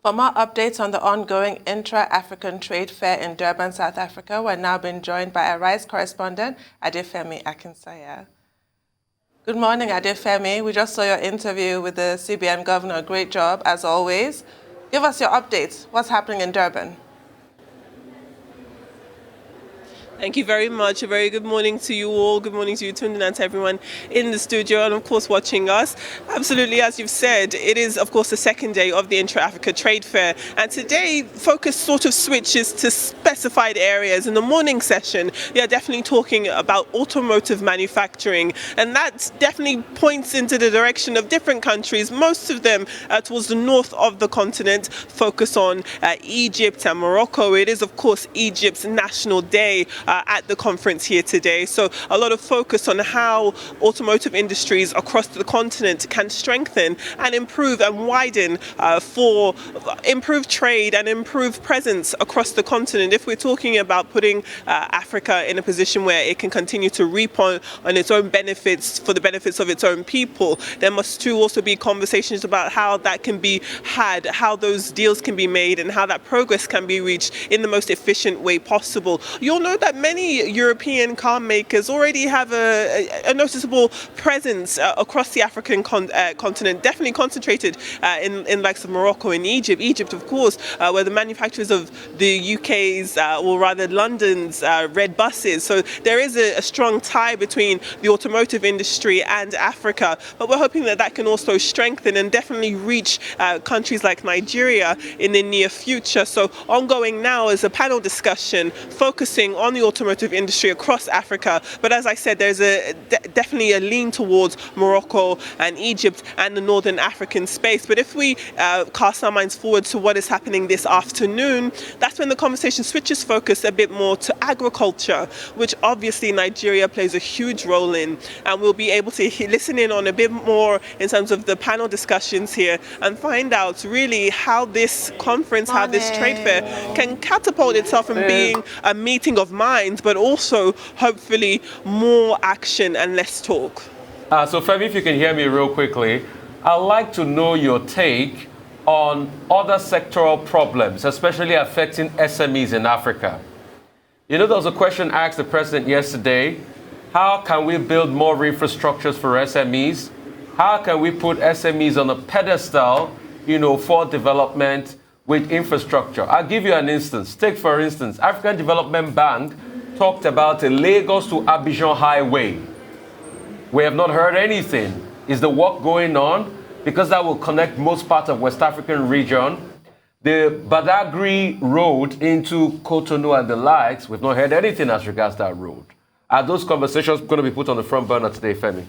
For more updates on the ongoing Intra-African Trade Fair in Durban, South Africa, we're now being joined by Arise correspondent, ADEFEMI AKINSANYA. Good morning, ADEFEMI. We just saw your interview with the CBN governor. Great job, as always. Give us your updates. What's happening in Durban? Thank you very much. A very good morning to you all. Good morning to you, Tunde, and to everyone in the studio and, of course, watching us. Absolutely, as you've said, it is, of course, the second day of the Intra-Africa Trade Fair. And today, focus sort of switches to specified areas. In the morning session, we are definitely talking about automotive manufacturing. And that definitely points into the direction of different countries, most of them towards the north of the continent, focus on Egypt and Morocco. It is, of course, Egypt's National Day at the conference here today. So a lot of focus on how automotive industries across the continent can strengthen and improve and widen for improved trade and improved presence across the continent. If we're talking about putting Africa in a position where it can continue to reap on its own benefits for the benefits of its own people, there must too also be conversations about how that can be had, how those deals can be made, and how that progress can be reached in the most efficient way possible. You'll know that many European car makers already have a noticeable presence across the African continent, definitely concentrated in likes of Morocco and Egypt. Egypt, of course, where the manufacturers of the UK's, or rather London's, red buses. So there is a strong tie between the automotive industry and Africa. But we're hoping that that can also strengthen and definitely reach countries like Nigeria in the near future. So ongoing now is a panel discussion focusing on the automotive industry across Africa. But as I said, there's definitely a lean towards Morocco and Egypt and the Northern African space. But if we cast our minds forward to what is happening this afternoon, that's when the conversation switches focus a bit more to agriculture, which obviously Nigeria plays a huge role in. And we'll be able to listen in on a bit more in terms of the panel discussions here and find out really how this conference, how this trade fair can catapult itself from being a meeting of minds, but also hopefully more action and less talk. So Femi, if you can hear me real quickly, I'd like to know your take on other sectoral problems, especially affecting SMEs in Africa. You know, there was a question asked the president yesterday: how can we build more infrastructures for SMEs? How can we put SMEs on a pedestal, for development with infrastructure? I'll give you an instance. Take, for instance, African Development Bank talked about a Lagos to Abidjan highway. We have not heard anything. Is the work going on? Because that will connect most parts of West African region. The Badagry road into Cotonou and the likes, we've not heard anything as regards that road. Are those conversations going to be put on the front burner today, Femi?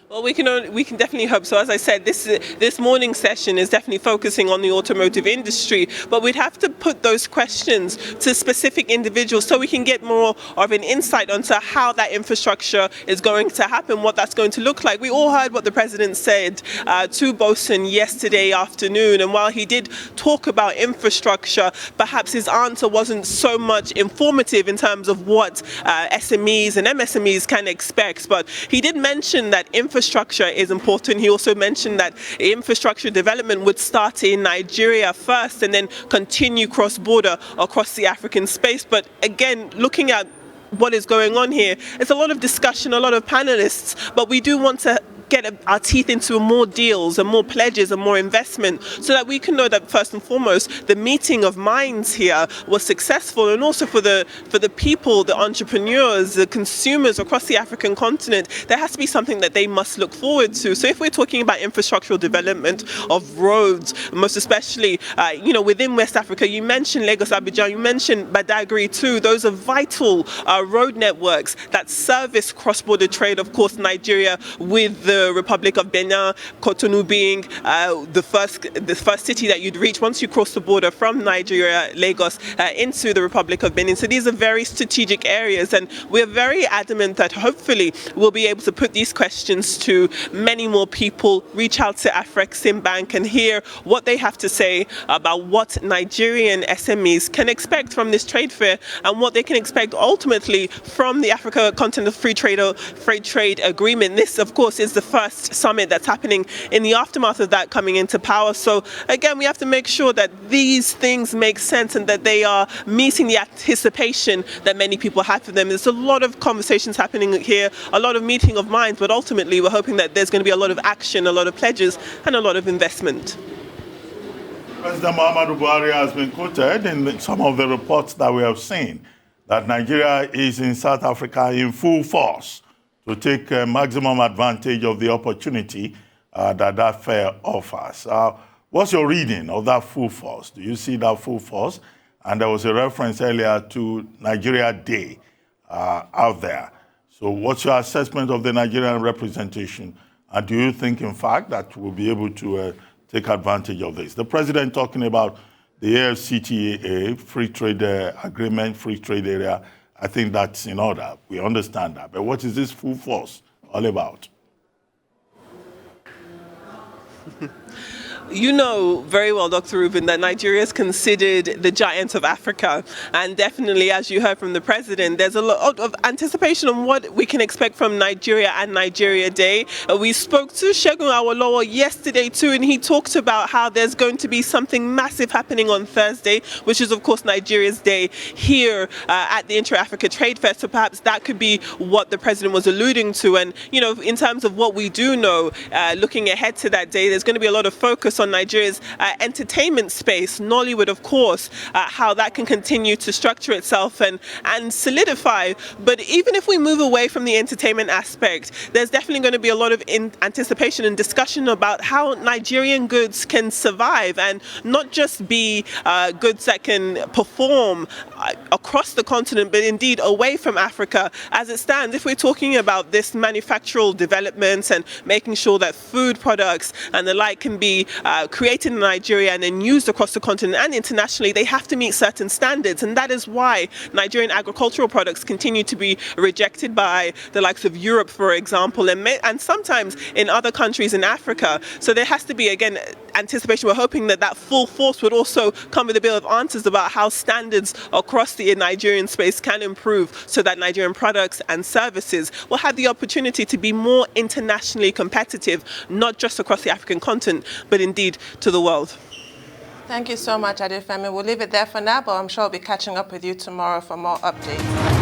Well, we can definitely hope so. As I said, this morning session is definitely focusing on the automotive industry, but we'd have to put those questions to specific individuals so we can get more of an insight onto how that infrastructure is going to happen, what that's going to look like. We all heard what the president said to Boson yesterday afternoon, and while he did talk about infrastructure, perhaps his answer wasn't so much informative in terms of what SMEs and MSMEs can expect, but he did mention that infrastructure is important. He also mentioned that infrastructure development would start in Nigeria first and then continue cross-border across the African space. But again, looking at what is going on here, it's a lot of discussion, a lot of panelists, but we do want to get our teeth into more deals and more pledges and more investment so that we can know that first and foremost the meeting of minds here was successful, and also for the people, the entrepreneurs, the consumers across the African continent, there has to be something that they must look forward to. So if we're talking about infrastructural development of roads, most especially within West Africa, you mentioned Lagos Abidjan, you mentioned Badagry too. Those are vital road networks that service cross-border trade. Of course, Nigeria with the Republic of Benin, Cotonou being the first city that you'd reach once you cross the border from Nigeria, Lagos, into the Republic of Benin. So these are very strategic areas, and we're very adamant that hopefully we'll be able to put these questions to many more people, reach out to Afreximbank and hear what they have to say about what Nigerian SMEs can expect from this trade fair and what they can expect ultimately from the Africa Continental Free Trade Agreement. This, of course, is the first summit that's happening in the aftermath of that coming into power. So again, we have to make sure that these things make sense and that they are meeting the anticipation that many people have for them. There's a lot of conversations happening here, a lot of meeting of minds, but ultimately we're hoping that there's going to be a lot of action, a lot of pledges, and a lot of investment. President Muhammadu Buhari has been quoted in some of the reports that we have seen that Nigeria is in South Africa in full force to take maximum advantage of the opportunity that fair offers. What's your reading of that full force? Do you see that full force? And there was a reference earlier to Nigeria Day out there. So what's your assessment of the Nigerian representation? And do you think, in fact, that we'll be able to take advantage of this? The president talking about the AFCTA, free trade agreement, free trade area, I think that's in order. We understand that. But what is this full force all about? You know very well, Dr. Rubin, that Nigeria is considered the giant of Africa. And definitely, as you heard from the president, there's a lot of anticipation on what we can expect from Nigeria and Nigeria Day. We spoke to Segun Awolowo yesterday too, and he talked about how there's going to be something massive happening on Thursday, which is, of course, Nigeria's Day here at the Intra-Africa Trade Fair. So perhaps that could be what the president was alluding to. And, you know, in terms of what we do know, looking ahead to that day, there's going to be a lot of focus on Nigeria's entertainment space, Nollywood, of course, how that can continue to structure itself and solidify. But even if we move away from the entertainment aspect, there's definitely going to be a lot of anticipation and discussion about how Nigerian goods can survive and not just be goods that can perform across the continent, but indeed away from Africa. As it stands, if we're talking about this manufactural developments and making sure that food products and the like can be created in Nigeria and then used across the continent and internationally, they have to meet certain standards. And that is why Nigerian agricultural products continue to be rejected by the likes of Europe, for example, and sometimes in other countries in Africa. So there has to be, again, anticipation. We're hoping that that full force would also come with a bill of answers about how standards across the Nigerian space can improve so that Nigerian products and services will have the opportunity to be more internationally competitive, not just across the African continent, but indeed to the world. Thank you so much, ADEFEMI. We'll leave it there for now, but I'm sure we'll be catching up with you tomorrow for more updates.